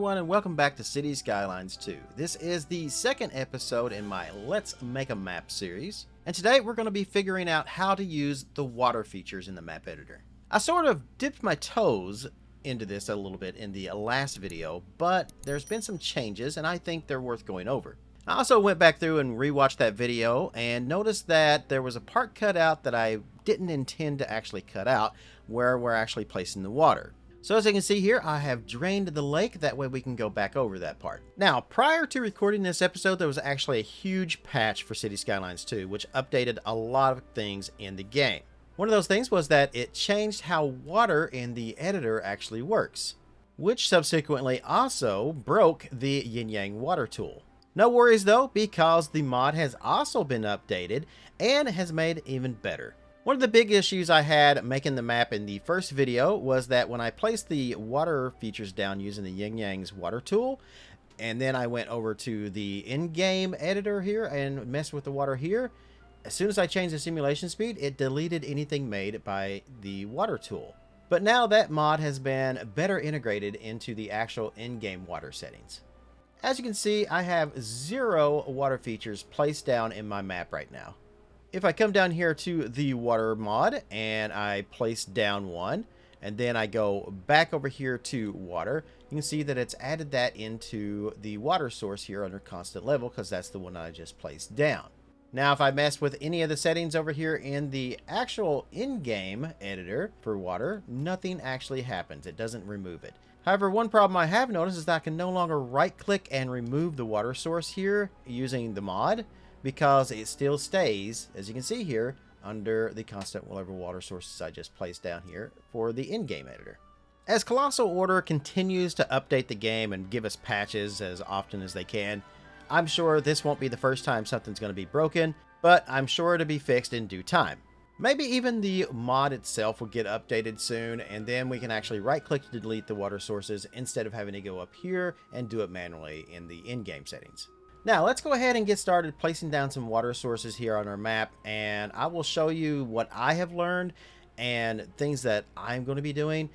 Everyone, and welcome back to Cities Skylines 2. This is the second episode in my Let's Make a Map series, and today we're going to be figuring out how to use the water features in the map editor. I sort of dipped my toes into this a little bit in the last video, but there's been some changes and I think they're worth going over. I also went back through and rewatched that video and noticed that there was a part cut out that I didn't intend to actually cut out, where we're actually placing the water. So as you can see here, I have drained the lake, that way we can go back over that part. Now, prior to recording this episode, there was actually a huge patch for Cities Skylines 2, which updated a lot of things in the game. One of those things was that it changed how water in the editor actually works, which subsequently also broke the Yin Yang water tool. No worries though, because the mod has also been updated and has made even better. One of the big issues I had making the map in the first video was that when I placed the water features down using the Yin Yang's water tool, and then I went over to the in-game editor here and messed with the water here, as soon as I changed the simulation speed, it deleted anything made by the water tool. But now that mod has been better integrated into the actual in-game water settings. As you can see, I have 0 water features placed down in my map right now. If I come down here to the water mod and I place down one, and then I go back over here to water, you can see that it's added that into the water source here under constant level, because that's the one I just placed down. Now, if I mess with any of the settings over here in the actual in-game editor for water, nothing actually happens. It doesn't remove it. However, one problem I have noticed is that I can no longer right-click and remove the water source here using the mod, because it still stays, as you can see here, under the constant level water sources I just placed down here for the in-game editor. As Colossal Order continues to update the game and give us patches as often as they can, I'm sure this won't be the first time something's going to be broken, but I'm sure to be fixed in due time. Maybe even the mod itself will get updated soon, and then we can actually right-click to delete the water sources instead of having to go up here and do it manually in the in-game settings. Now, let's go ahead and get started placing down some water sources here on our map, and I will show you what I have learned and things that I'm going to be doing.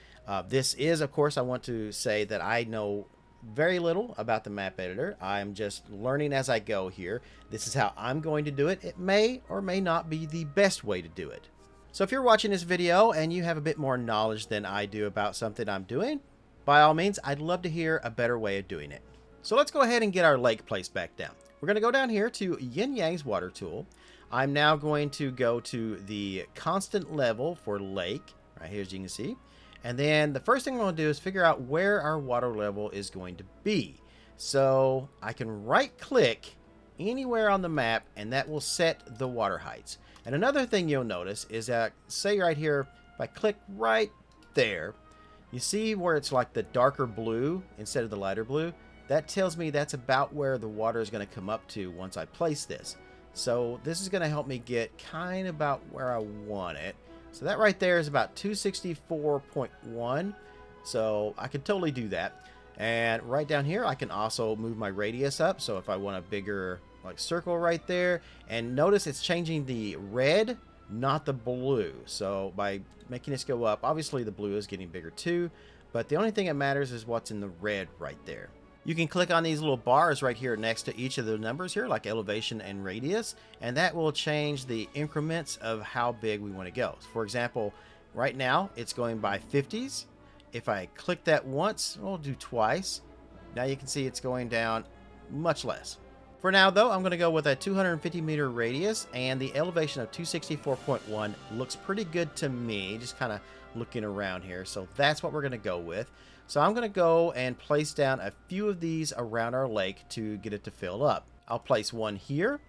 This is, of course, I want to say that I know very little about the map editor. I'm just learning as I go here. This is how I'm going to do it. It may or may not be the best way to do it. So if you're watching this video and you have a bit more knowledge than I do about something I'm doing, by all means, I'd love to hear a better way of doing it. So let's go ahead and get our lake placed back down. We're going to go down here to Yin Yang's water tool. I'm now going to go to the constant level for lake, right here as you can see. And then the first thing I'm going to do is figure out where our water level is going to be. So I can right click anywhere on the map and that will set the water heights. And another thing you'll notice is that, say right here, if I click right there, you see where it's like the darker blue instead of the lighter blue? That tells me that's about where the water is going to come up to once I place this. So this is going to help me get kind of about where I want it. So that right there is about 264.1. So I could totally do that. And right down here, I can also move my radius up. So if I want a bigger like circle right there, and notice it's changing the red, not the blue. So by making this go up, obviously the blue is getting bigger too, but the only thing that matters is what's in the red right there. You can click on these little bars right here next to each of the numbers here, like elevation and radius, and that will change the increments of how big we want to go. For example, right now it's going by 50s. If I click that once, we'll do twice. Now you can see it's going down much less. For now though, I'm going to go with a 250 meter radius, and the elevation of 264.1 looks pretty good to me, just kind of looking around here. So that's what we're going to go with. So I'm going to go and place down a few of these around our lake to get it to fill up. I'll place one here,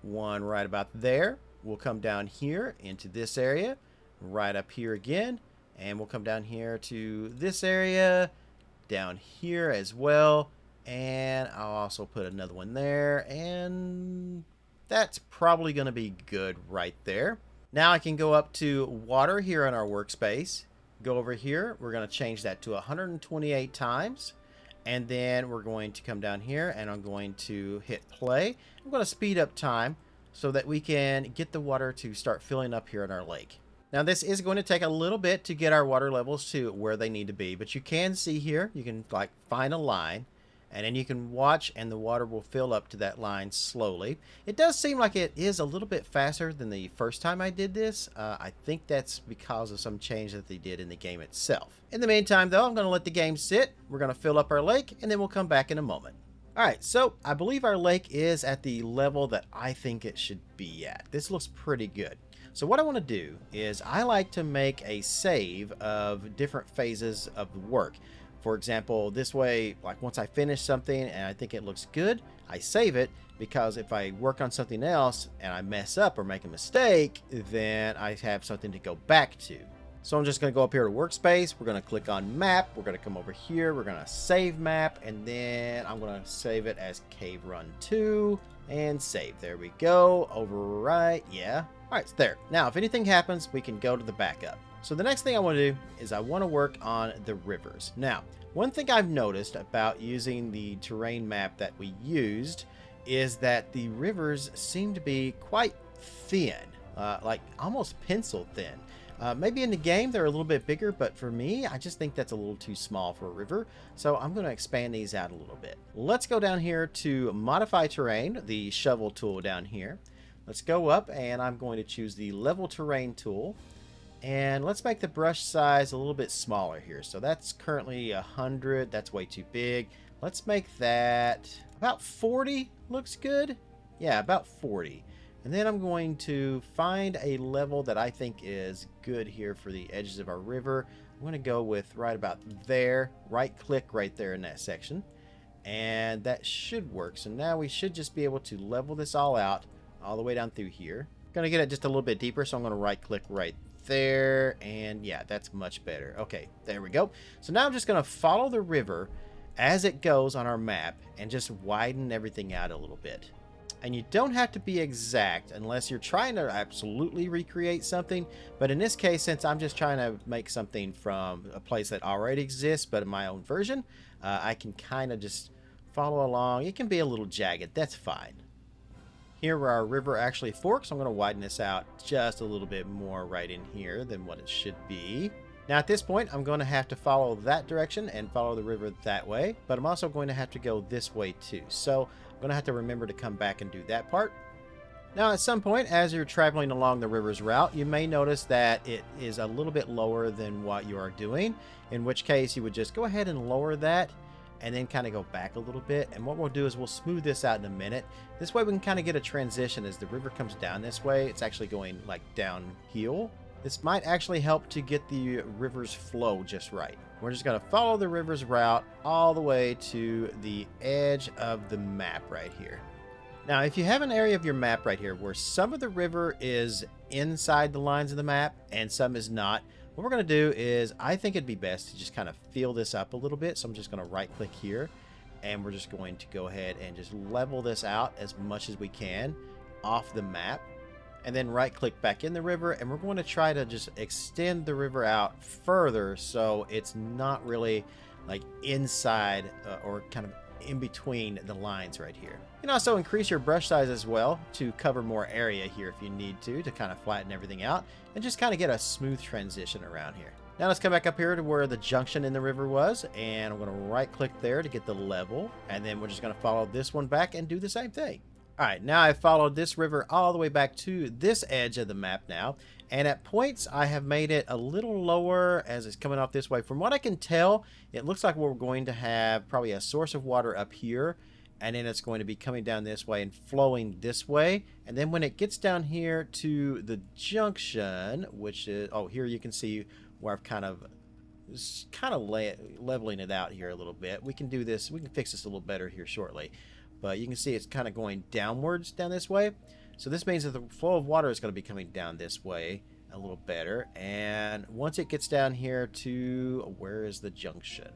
one right about there. We'll come down here into this area, right up here again, and we'll come down here to this area, down here as well, and I'll also put another one there, and that's probably going to be good right there. Now I can go up to water here on our workspace. Go over here, we're going to change that to 128 times, and then we're going to come down here and I'm going to hit play. I'm going to speed up time so that we can get the water to start filling up here in our lake. Now this is going to take a little bit to get our water levels to where they need to be, but you can see here, you can like find a line, and then you can watch and the water will fill up to that line slowly. It does seem like it is a little bit faster than the first time I did this. I think that's because of some change that they did in the game itself. In the meantime though, I'm going to let the game sit. We're going to fill up our lake and then we'll come back in a moment. Alright, so I believe our lake is at the level that I think it should be at. This looks pretty good. So what I want to do is I like to make a save of different phases of the work. For example, this way, like once I finish something and I think it looks good, I save it, because if I work on something else and I mess up or make a mistake, then I have something to go back to. So I'm just going to go up here to workspace. We're going to click on map. We're going to come over here. We're going to save map, and then I'm going to save it as Cave Run 2 and save. There we go. Overwrite. Yeah. All right, it's there. Now, if anything happens, we can go to the backup. So the next thing I want to do is I want to work on the rivers. Now, one thing I've noticed about using the terrain map that we used is that the rivers seem to be quite thin, like almost pencil thin. Maybe in the game they're a little bit bigger, but for me, I just think that's a little too small for a river. So I'm going to expand these out a little bit. Let's go down here to Modify Terrain, the shovel tool down here. Let's go up and I'm going to choose the Level Terrain tool. And let's make the brush size a little bit smaller here. So that's currently 100. That's way too big. Let's make that about 40. Looks good. Yeah, about 40. And then I'm going to find a level that I think is good here for the edges of our river. I'm going to go with right about there. Right click right there in that section. And that should work. So now we should just be able to level this all out all the way down through here. Going to get it just a little bit deeper, so I'm going to right click right there. And yeah, that's much better. Okay, there we go. So now I'm just going to follow the river as it goes on our map and just widen everything out a little bit. And you don't have to be exact unless you're trying to absolutely recreate something. But in this case, since I'm just trying to make something from a place that already exists, but in my own version, I can kind of just follow along. It can be a little jagged. That's fine. Here where our river actually forks, I'm going to widen this out just a little bit more right in here than what it should be. Now at this point, I'm going to have to follow that direction and follow the river that way, but I'm also going to have to go this way too. So I'm going to have to remember to come back and do that part. Now at some point, as you're traveling along the river's route, you may notice that it is a little bit lower than what you are doing, in which case you would just go ahead and lower that and then kind of go back a little bit. And what we'll do is we'll smooth this out in a minute. This way we can kind of get a transition as the river comes down this way. It's actually going like downhill. This might actually help to get the river's flow just right. We're just going to follow the river's route all the way to the edge of the map right here. Now, if you have an area of your map right here where some of the river is inside the lines of the map and some is not, what we're going to do is I think it'd be best to just kind of fill this up a little bit. So I'm just going to right click here and we're just going to go ahead and just level this out as much as we can off the map. And then right click back in the river, and we're going to try to just extend the river out further so it's not really like inside or kind of in between the lines right here. You can also increase your brush size as well to cover more area here if you need to kind of flatten everything out and just kind of get a smooth transition around here. Now let's come back up here to where the junction in the river was, and I'm going to right click there to get the level, and then we're just going to follow this one back and do the same thing. Alright, now I've followed this river all the way back to this edge of the map now, and at points I have made it a little lower as it's coming off this way. From what I can tell, it looks like we're going to have probably a source of water up here, and then it's going to be coming down this way and flowing this way. And then when it gets down here to the junction, which is, oh, here you can see where I've kind of leveling it out here a little bit. We can do this, we can fix this a little better here shortly. But you can see it's kind of going downwards down this way. So this means that the flow of water is going to be coming down this way a little better. And once it gets down here to, where is the junction?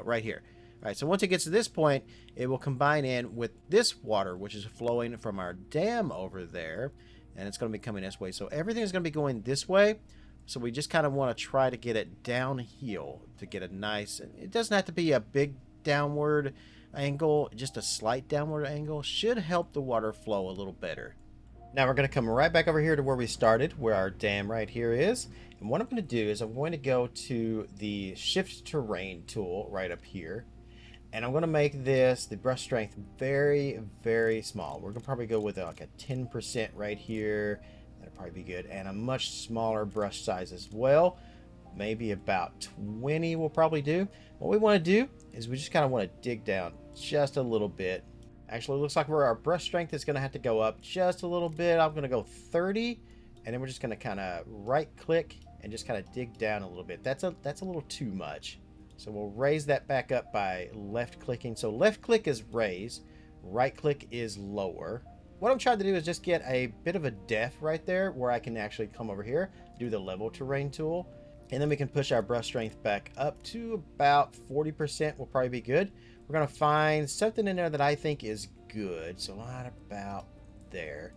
Right here. All right, so once it gets to this point, it will combine in with this water, which is flowing from our dam over there. And it's going to be coming this way. So everything is going to be going this way. So we just kind of want to try to get it downhill to get a nice, it doesn't have to be a big downward angle, just a slight downward angle should help the water flow a little better. Now we're going to come right back over here to where we started, where our dam right here is. And what I'm going to do is I'm going to go to the Shift Terrain tool right up here. And I'm going to make this, the brush strength, very, very small. We're going to probably go with like a 10% right here. That'll probably be good. And a much smaller brush size as well. Maybe about 20 will probably do. What we want to do is we just kind of want to dig down just a little bit. Actually, it looks like our brush strength is going to have to go up just a little bit. I'm going to go 30. And then we're just going to kind of right click and just kind of dig down a little bit. That's a little too much. So we'll raise that back up by left clicking. So left click is raise, right click is lower. What I'm trying to do is just get a bit of a depth right there where I can actually come over here, do the level terrain tool, and then we can push our brush strength back up to about 40% will probably be good. We're going to find something in there that I think is good. So right about there.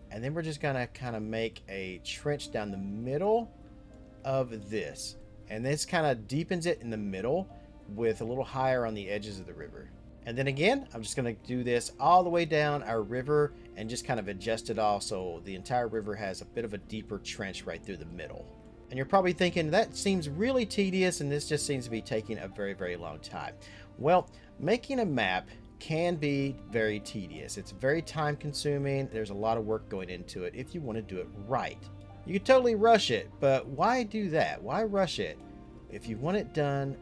And then we're just going to kind of make a trench down the middle of this. And this kind of deepens it in the middle with a little higher on the edges of the river. And then again, I'm just going to do this all the way down our river and just kind of adjust it all so the entire river has a bit of a deeper trench right through the middle. And you're probably thinking that seems really tedious and this just seems to be taking a very, very long time. Well, making a map can be very tedious. It's very time consuming. There's a lot of work going into it if you want to do it right. You could totally rush it, but why do that? Why rush it? If you want it done,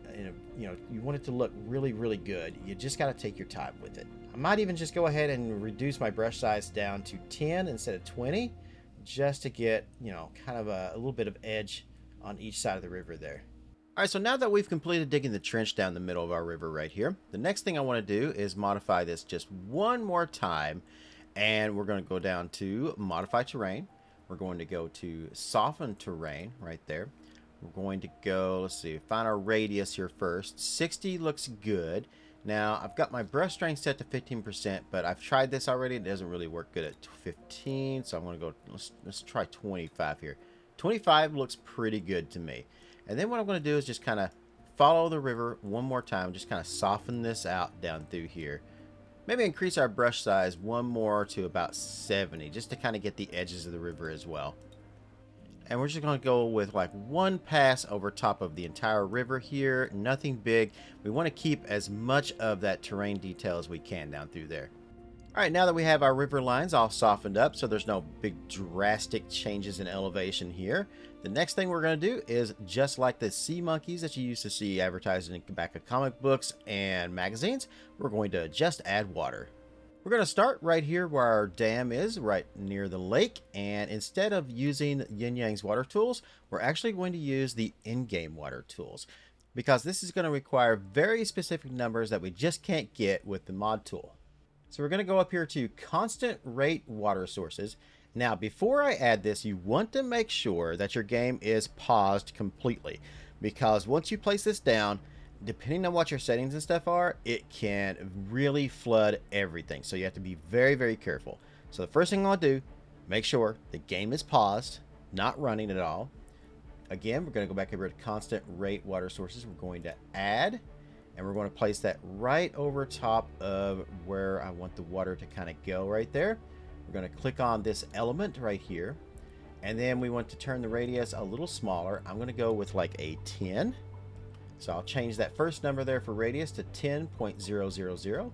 you want it to look really, really good, you just got to take your time with it. I might even just go ahead and reduce my brush size down to 10 instead of 20, just to get, kind of a little bit of edge on each side of the river there. All right, so now that we've completed digging the trench down the middle of our river right here, the next thing I want to do is modify this just one more time, and we're going to go down to Modify Terrain. We're going to go to Soften Terrain right there. We're going to go, let's see, find our radius here first. 60 looks good. Now, I've got my brush strength set to 15%, but I've tried this already. It doesn't really work good at 15, so I'm going to go, let's try 25 here. 25 looks pretty good to me. And then what I'm going to do is just kind of follow the river one more time, just kind of soften this out down through here. Maybe increase our brush size one more to about 70, just to kind of get the edges of the river as well. And we're just going to go with like one pass over top of the entire river here. Nothing big. We want to keep as much of that terrain detail as we can down through there. All right, now that we have our river lines all softened up, so there's no big drastic changes in elevation here, the next thing we're going to do is, just like the sea monkeys that you used to see advertised in the back of comic books and magazines, we're going to just add water. We're going to start right here where our dam is, right near the lake, and instead of using Yin Yang's water tools, we're actually going to use the in-game water tools, because this is going to require very specific numbers that we just can't get with the mod tool. So we're going to go up here to constant rate water sources. Now, before I add this, you want to make sure that your game is paused completely, because once you place this down, depending on what your settings and stuff are, it can really flood everything. So you have to be very, very careful. So the first thing I'll do, make sure the game is paused, not running at all. Again, we're going to go back over to constant rate water sources. We're going to add, and we're going to place that right over top of where I want the water to kind of go right there. We're going to click on this element right here, and then we want to turn the radius a little smaller. I'm going to go with like a 10. So I'll change that first number there for radius to 10.000.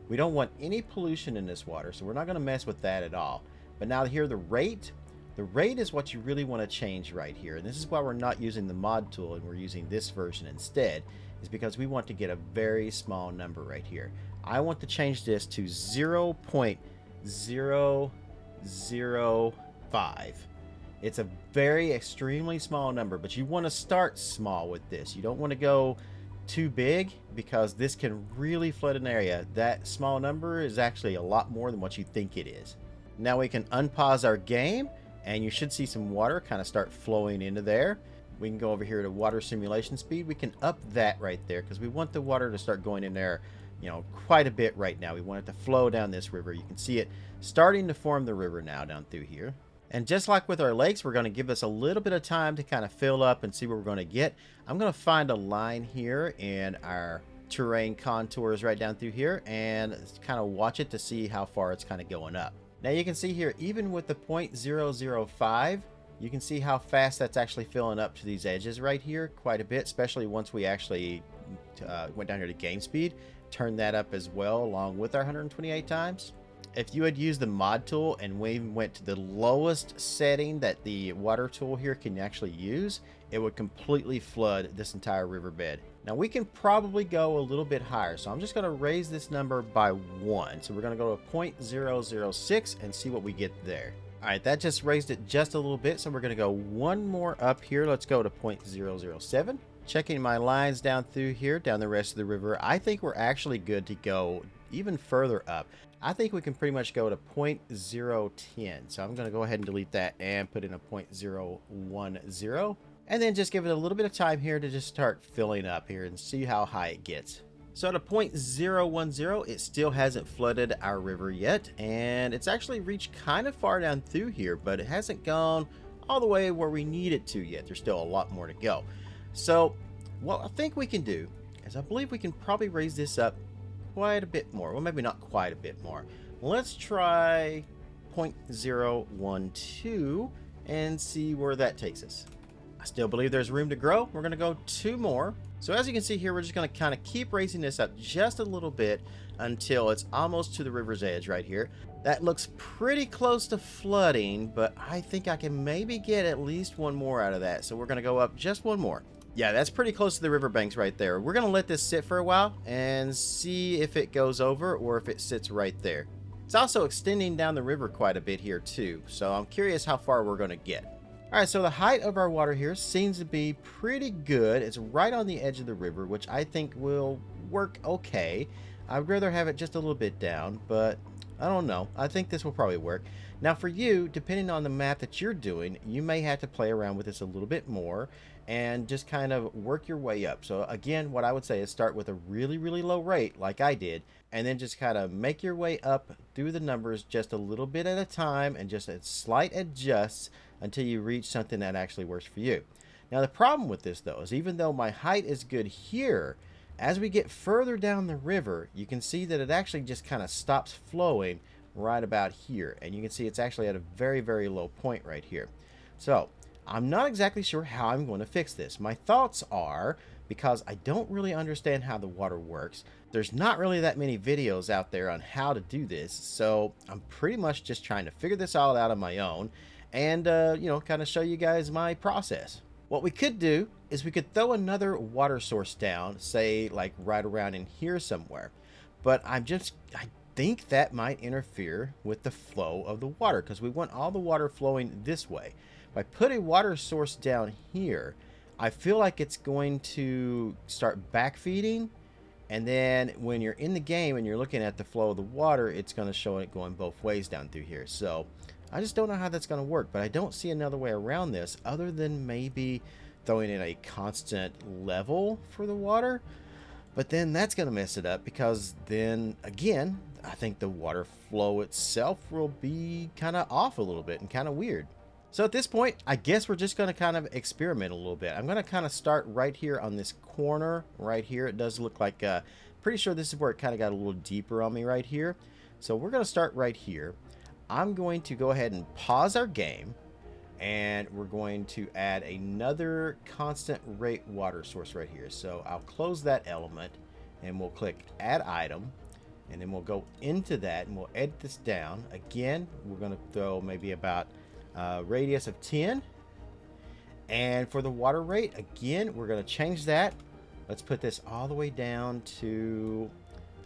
We don't want any pollution in this water, so we're not going to mess with that at all. But now here, the rate is what you really want to change right here. And this is why we're not using the mod tool and we're using this version instead, is because we want to get a very small number right here. I want to change this to 0.005. It's a very extremely small number, but you want to start small with this. You don't want to go too big, because this can really flood an area. That small number is actually a lot more than what you think it is. Now we can unpause our game, and you should see some water kind of start flowing into there. We can go over here to water simulation speed. We can up that right there, because we want the water to start going in there, quite a bit right now. We want it to flow down this river. You can see it starting to form the river now down through here. And just like with our lakes, we're going to give us a little bit of time to kind of fill up and see what we're going to get. I'm going to find a line here in our terrain contours right down through here and kind of watch it to see how far it's kind of going up. Now you can see here, even with the 0.005, you can see how fast that's actually filling up to these edges right here quite a bit, especially once we actually went down here to game speed. Turn that up as well along with our 128 times. If you had used the mod tool and we went to the lowest setting that the water tool here can actually use, it would completely flood this entire riverbed. Now we can probably go a little bit higher, so I'm just going to raise this number by 1. So we're going to go to 0.006 and see what we get there. All right, that just raised it just a little bit, so we're going to go one more up here. Let's go to 0.007. Checking my lines down through here, down the rest of the river, I think we're actually good to go even further up. I think we can pretty much go to 0.010. So I'm going to go ahead and delete that and put in a 0.010. And then just give it a little bit of time here to just start filling up here and see how high it gets. So at 0.010, it still hasn't flooded our river yet. And it's actually reached kind of far down through here, but it hasn't gone all the way where we need it to yet. There's still a lot more to go. So what I think we can do is I believe we can probably raise this up quite a bit more. Well, maybe not quite a bit more. Let's try 0.012 and see where that takes us. I still believe there's room to grow. We're going to go 2 more. So as you can see here, we're just going to kind of keep raising this up just a little bit until it's almost to the river's edge right here. That looks pretty close to flooding, but I think I can maybe get at least 1 more out of that. So we're going to go up just 1 more. Yeah, that's pretty close to the riverbanks right there. We're going to let this sit for a while and see if it goes over or if it sits right there. It's also extending down the river quite a bit here too, so I'm curious how far we're going to get. All right, so the height of our water here seems to be pretty good. It's right on the edge of the river, which I think will work okay. I'd rather have it just a little bit down, but I don't know. I think this will probably work. Now for you, depending on the map that you're doing, you may have to play around with this a little bit more and just kind of work your way up. So again, what I would say is start with a really, really low rate like I did, and then just kind of make your way up through the numbers just a little bit at a time and just a slight adjusts until you reach something that actually works for you. Now the problem with this though is even though my height is good here, as we get further down the river, you can see that it actually just kind of stops flowing right about here. And you can see it's actually at a very, very low point right here. So I'm not exactly sure how I'm going to fix this. My thoughts are, because I don't really understand how the water works, there's not really that many videos out there on how to do this. So I'm pretty much just trying to figure this all out on my own and, you know, kind of show you guys my process. What we could do is we could throw another water source down, say like right around in here somewhere. But I think that might interfere with the flow of the water because we want all the water flowing this way. If I put a water source down here, I feel like it's going to start backfeeding. And then when you're in the game and you're looking at the flow of the water, it's going to show it going both ways down through here. So I just don't know how that's going to work, but I don't see another way around this other than maybe throwing in a constant level for the water. But then that's going to mess it up because then again, I think the water flow itself will be kind of off a little bit and kind of weird. So at this point, I guess we're just going to kind of experiment a little bit. I'm going to kind of start right here on this corner right here. It does look like, pretty sure this is where it kind of got a little deeper on me right here. So we're going to start right here. I'm going to go ahead and pause our game. And we're going to add another constant rate water source right here. So I'll close that element and we'll click add item. And then we'll go into that and we'll edit this down. Again, we're going to throw maybe about radius of 10. And for the water rate, again, we're going to change that. Let's put this all the way down to,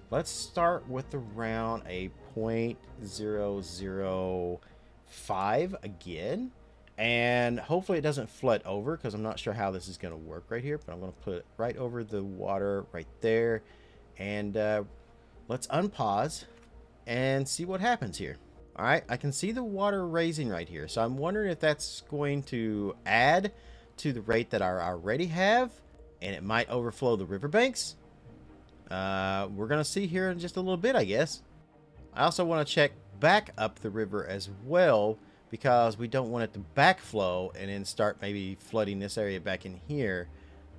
let's start with around a 0.005 again. And hopefully it doesn't flood over because I'm not sure how this is going to work right here. But I'm going to put it right over the water right there. And let's unpause and see what happens here. All right, I can see the water raising right here. So I'm wondering if that's going to add to the rate that I already have. And it might overflow the riverbanks. We're going to see here in just a little bit, I guess. I also want to check back up the river as well, because we don't want it to backflow and then start maybe flooding this area back in here.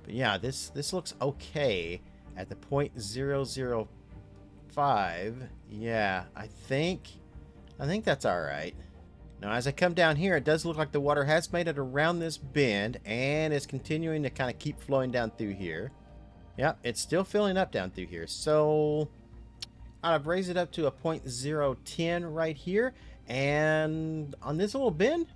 But yeah, this looks okay at the 0.005. Yeah, I think I think that's all right. Now, as I come down here, it does look like the water has made it around this bend, and it's continuing to kind of keep flowing down through here. Yep, it's still filling up down through here. So I've raised it up to a 0.010 right here, and on this little bend,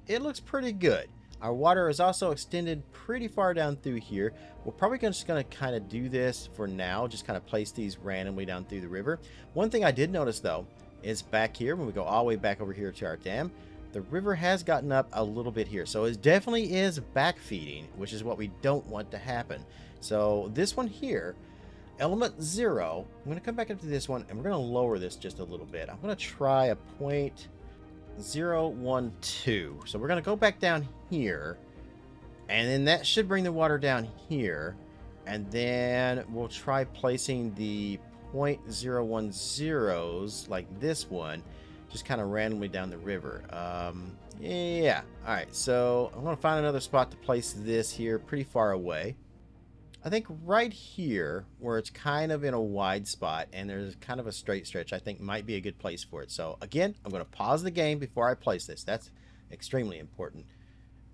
it looks pretty good. Our water is also extended pretty far down through here. We're probably just going to kind of do this for now, just kind of place these randomly down through the river. One thing I did notice, though, is back here, when we go all the way back over here to our dam, the river has gotten up a little bit here. So it definitely is back feeding, which is what we don't want to happen. So this one here, element 0, I'm going to come back up to this one, and we're going to lower this just a little bit. I'm going to try a 0.012. So we're going to go back down here, and then that should bring the water down here. And then we'll try placing the 0.010s like this one, just kind of randomly down the river. Yeah. All right. So I'm going to find another spot to place this here pretty far away. I think right here, where it's kind of in a wide spot and there's kind of a straight stretch, I think might be a good place for it. So again, I'm going to pause the game before I place this. That's extremely important.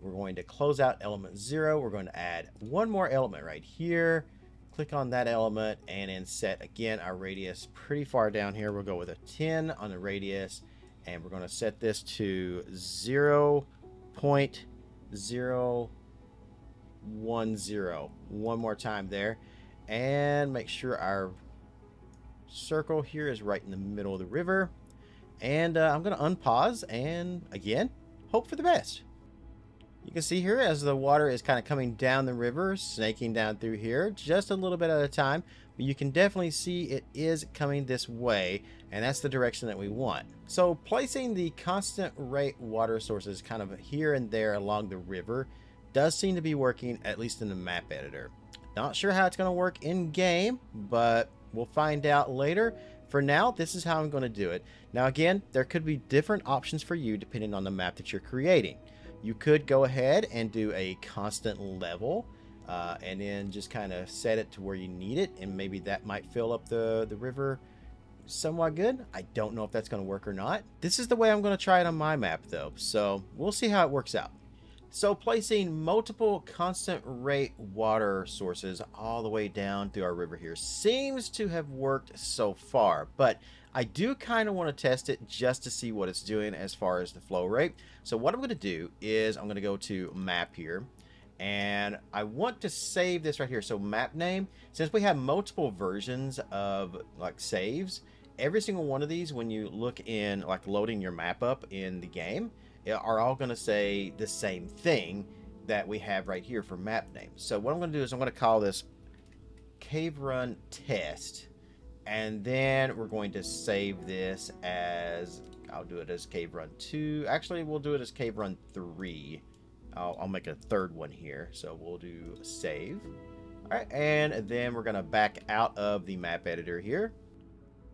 We're going to close out element 0. We're going to add one more element right here. Click on that element and then set, again, our radius pretty far down here. We'll go with a 10 on the radius, and we're going to set this to 0.010. One more time there, and make sure our circle here is right in the middle of the river. And I'm going to unpause and, again, hope for the best. You can see here as the water is kind of coming down the river, snaking down through here just a little bit at a time, but you can definitely see it is coming this way, and that's the direction that we want. So placing the constant rate water sources kind of here and there along the river does seem to be working, at least in the map editor. Not sure how it's going to work in game, but we'll find out later. For now, this is how I'm going to do it. Now again, there could be different options for you depending on the map that you're creating. You could go ahead and do a constant level, and then just kind of set it to where you need it, and maybe that might fill up the river somewhat good. I don't know if that's going to work or not. This is the way I'm going to try it on my map though, so we'll see how it works out. So placing multiple constant rate water sources all the way down through our river here seems to have worked so far, but I do kind of want to test it just to see what it's doing as far as the flow rate. So what I'm going to do is I'm going to go to map here, and I want to save this right here. So map name, since we have multiple versions of like saves, every single one of these, when you look in like loading your map up in the game, are all going to say the same thing that we have right here for map name. So what I'm going to do is I'm going to call this cave run test, and then we're going to save this as, I'll do it as cave run 2. Actually, we'll do it as cave run 3. I'll make a third one here. So we'll do save. All right, and then we're going to back out of the map editor here.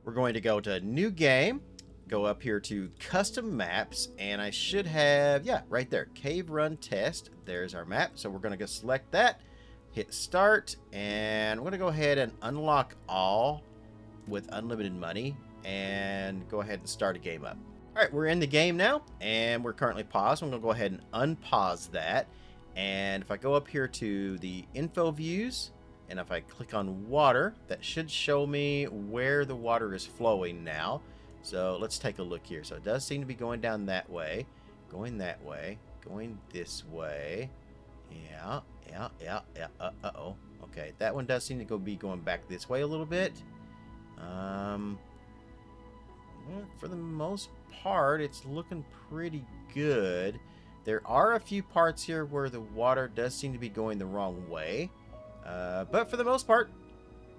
We're going to go to new game, go up here to custom maps, and I should have, yeah, right there, cave run test. There's our map. So we're going to go select that, hit start, and we're going to go ahead and unlock all with unlimited money and go ahead and start a game up. All right, we're in the game now, and we're currently paused. I'm going to go ahead and unpause that, and if I go up here to the info views, and if I click on water, that should show me where the water is flowing now. So let's take a look here. So it does seem to be going down that way, going that way, going this way. Yeah. Uh-oh. Okay, that one does seem to be going back this way a little bit. For the most part, it's looking pretty good. There are a few parts here where the water does seem to be going the wrong way. But for the most part,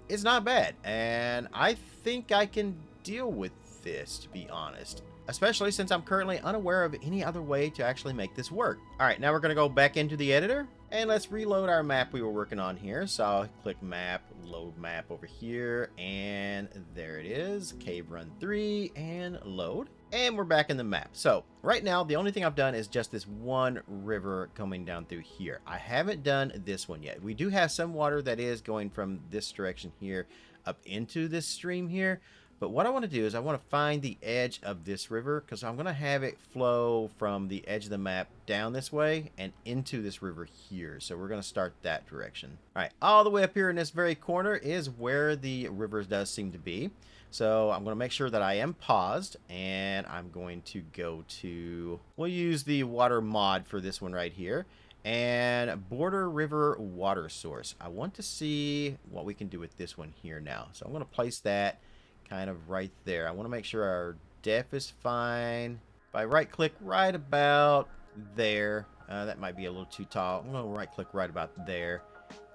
it's not bad. And I think I can deal with this, to be honest. Especially since I'm currently unaware of any other way to actually make this work. Alright, now we're going to go back into the editor. And let's reload our map we were working on here. So I'll click map, load map over here. And there it is. Cave run 3 and load. And we're back in the map. So right now, the only thing I've done is just this one river coming down through here. I haven't done this one yet. We do have some water that is going from this direction here up into this stream here. But what I want to do is I want to find the edge of this river, because I'm going to have it flow from the edge of the map down this way and into this river here. So we're going to start that direction. All right, all the way up here in this very corner is where the river does seem to be. So I'm going to make sure that I am paused, and I'm going to go to, we'll use the water mod for this one right here, and border river water source. I want to see what we can do with this one here now. So I'm going to place that kind of right there. I want to make sure our depth is fine. If I right click right about there, that might be a little too tall. I'm going to right click right about there.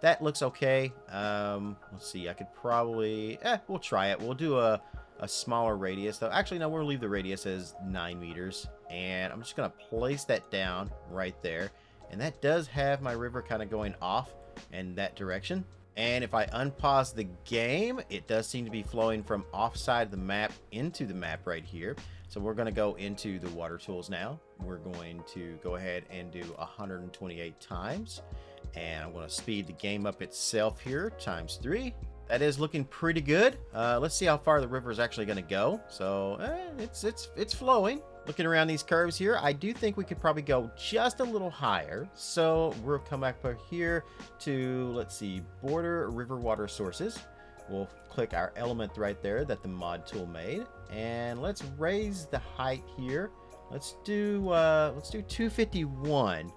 That looks okay. Let's see, I could probably, we'll try it. We'll do a smaller radius though. Actually, no, we'll leave the radius as 9 meters. And I'm just going to place that down right there. And that does have my river kind of going off in that direction. And if I unpause the game, it does seem to be flowing from offside the map into the map right here. So we're going to go into the water tools now. We're going to go ahead and do 128 times. And I'm going to speed the game up itself here times 3. That is looking pretty good. Let's see how far the river is actually going to go. So it's flowing. Looking around these curves here, I do think we could probably go just a little higher. So we'll come back up here to, let's see, border river water sources. We'll click our element right there that the mod tool made, and let's raise the height here. Let's do 251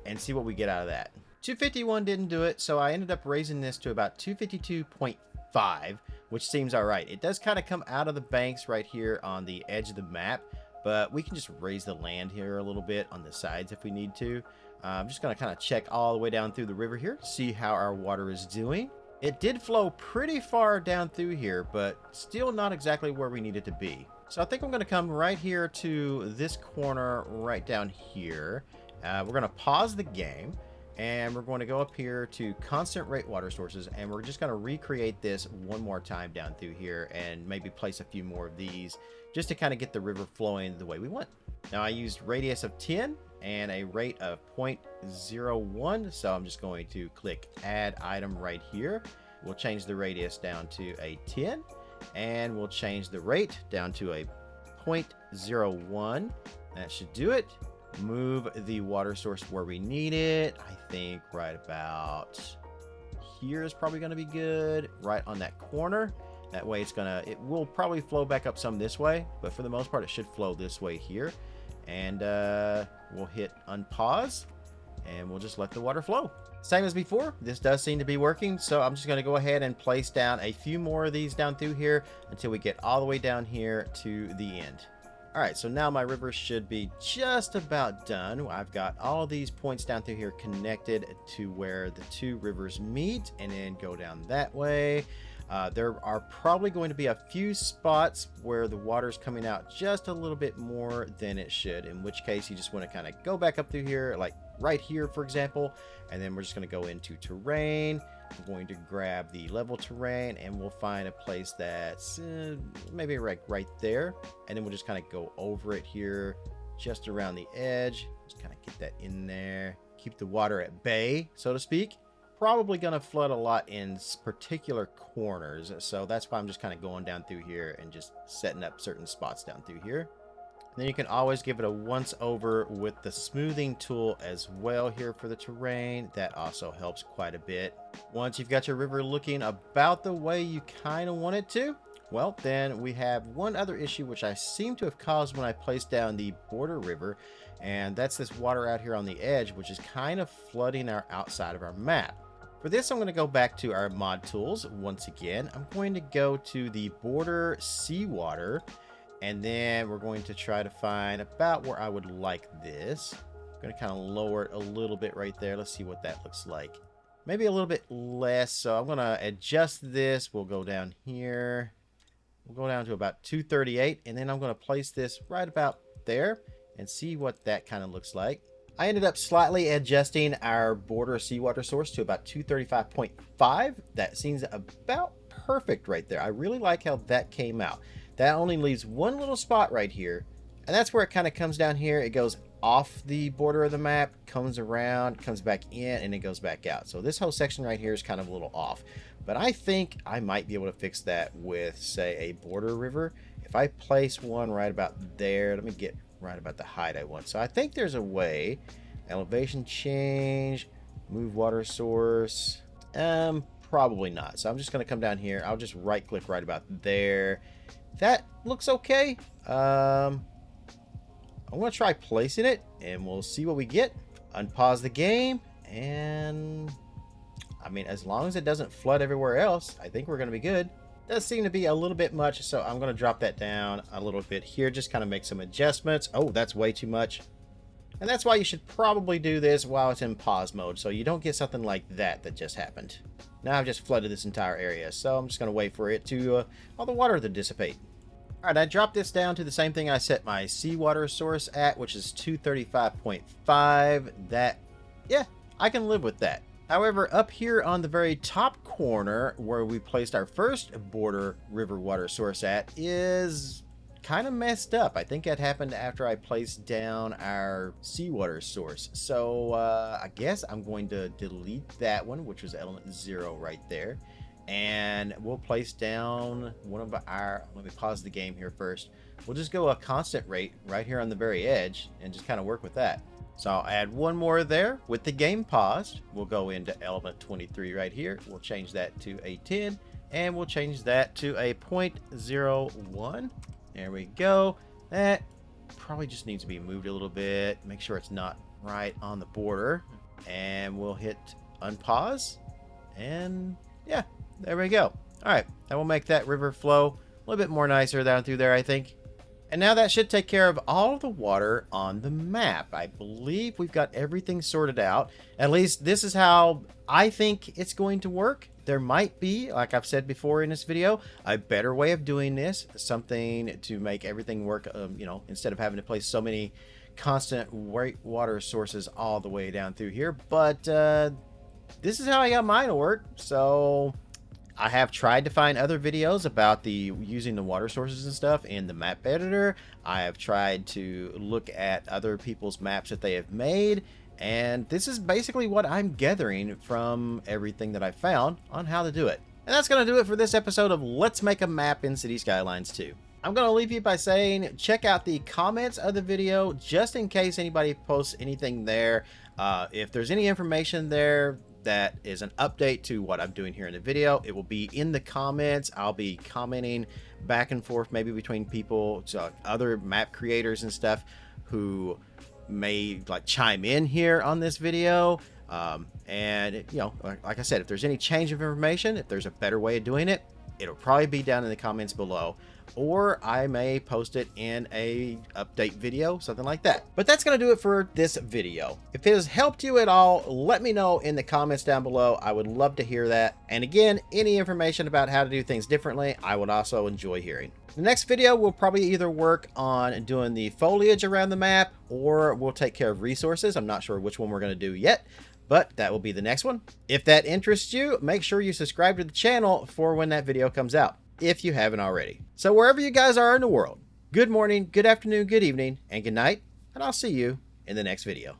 and see what we get out of that. 251 didn't do it, so I ended up raising this to about 252.5, which seems all right. It does kind of come out of the banks right here on the edge of the map, but we can just raise the land here a little bit on the sides if we need to. I'm just going to kind of check all the way down through the river here, see how our water is doing. It did flow pretty far down through here, but still not exactly where we need it to be. So I think I'm going to come right here to this corner right down here. We're going to pause the game, and we're going to go up here to constant rate water sources, and we're just going to recreate this one more time down through here and maybe place a few more of these just to kind of get the river flowing the way we want. Now I used radius of 10 and a rate of 0.01, so I'm just going to click add item right here. We'll change the radius down to a 10, and we'll change the rate down to a 0.01. That should do it. Move the water source where we need it. I think right about here is probably going to be good, right on that corner. That way it will probably flow back up some this way, but for the most part it should flow this way here. And we'll hit unpause, and we'll just let the water flow. Same as before, this does seem to be working, so I'm just going to go ahead and place down a few more of these down through here until we get all the way down here to the end. All right, so now my river should be just about done. I've got all of these points down through here connected to where the two rivers meet and then go down that way. There are probably going to be a few spots where the water's coming out just a little bit more than it should, in which case you just want to kind of go back up through here, like right here, for example, and then we're just going to go into terrain. I'm going to grab the level terrain, and we'll find a place that's maybe right there, and then we'll just kind of go over it here, just around the edge. Just kind of get that in there. Keep the water at bay, so to speak. Probably going to flood a lot in particular corners, so that's why I'm just kind of going down through here and just setting up certain spots down through here. And then you can always give it a once over with the smoothing tool as well here for the terrain. That also helps quite a bit. Once you've got your river looking about the way you kind of want it to, well, then we have one other issue which I seem to have caused when I placed down the border river, and that's this water out here on the edge, which is kind of flooding our outside of our map. For this, I'm going to go back to our mod tools once again. I'm going to go to the border seawater, and then we're going to try to find about where I would like this. I'm going to kind of lower it a little bit right there. Let's see what that looks like. Maybe a little bit less, so I'm going to adjust this. We'll go down here. We'll go down to about 238, and then I'm going to place this right about there and see what that kind of looks like. I ended up slightly adjusting our border seawater source to about 235.5. That seems about perfect right there. I really like how that came out. That only leaves one little spot right here, and that's where it kind of comes down here. It goes off the border of the map, comes around, comes back in, and it goes back out. So this whole section right here is kind of a little off. But I think I might be able to fix that with, say, a border river. If I place one right about there, let me get right about the height I want. So I think there's a way. Elevation change, move water source. Probably not. So I'm just going to come down here. I'll just right click right about there. That looks okay. I'm going to try placing it and we'll see what we get. Unpause the game, and I mean, as long as it doesn't flood everywhere else, I think we're going to be good. Does seem to be a little bit much, so I'm going to drop that down a little bit here, just kind of make some adjustments. Oh, that's way too much. And that's why you should probably do this while it's in pause mode, so you don't get something like that just happened. Now I've just flooded this entire area, so I'm just going to wait for it to, all the water to dissipate. Alright, I dropped this down to the same thing I set my seawater source at, which is 235.5. That, yeah, I can live with that. However, up here on the very top corner, where we placed our first border river water source at, is kind of messed up. I think that happened after I placed down our seawater source. So I guess I'm going to delete that one, which was element 0 right there. And we'll place down one of our, let me pause the game here first. We'll just go a constant rate right here on the very edge and just kind of work with that. So I'll add one more there with the game paused. We'll go into element 23 right here. We'll change that to a 10 and we'll change that to a 0.01. There we go. That probably just needs to be moved a little bit. Make sure it's not right on the border. And we'll hit unpause. And yeah, there we go. All right, that will make that river flow a little bit more nicer down through there, I think. And now that should take care of all of the water on the map. I believe we've got everything sorted out. At least this is how I think it's going to work. There might be, like I've said before in this video, a better way of doing this. Something to make everything work, you know, instead of having to place so many constant water sources all the way down through here. But this is how I got mine to work. So I have tried to find other videos about using the water sources and stuff in the map editor. I have tried to look at other people's maps that they have made, and this is basically what I'm gathering from everything that I found on how to do it. And that's going to do it for this episode of Let's Make a Map in Cities Skylines 2. I'm going to leave you by saying check out the comments of the video just in case anybody posts anything there. If there's any information there that is an update to what I'm doing here in the video, it will be in the comments. I'll be commenting back and forth maybe between people, so other map creators and stuff who may like chime in here on this video. And you know, like I said, if there's any change of information, if there's a better way of doing it, it'll probably be down in the comments below, or I may post it in a update video, something like that. But that's going to do it for this video. If it has helped you at all, let me know in the comments down below. I would love to hear that. And again, any information about how to do things differently, I would also enjoy hearing. The next video will probably either work on doing the foliage around the map, or we'll take care of resources. I'm not sure which one we're going to do yet, but that will be the next one. If that interests you, make sure you subscribe to the channel for when that video comes out, if you haven't already. So wherever you guys are in the world, good morning, good afternoon, good evening, and good night, and I'll see you in the next video.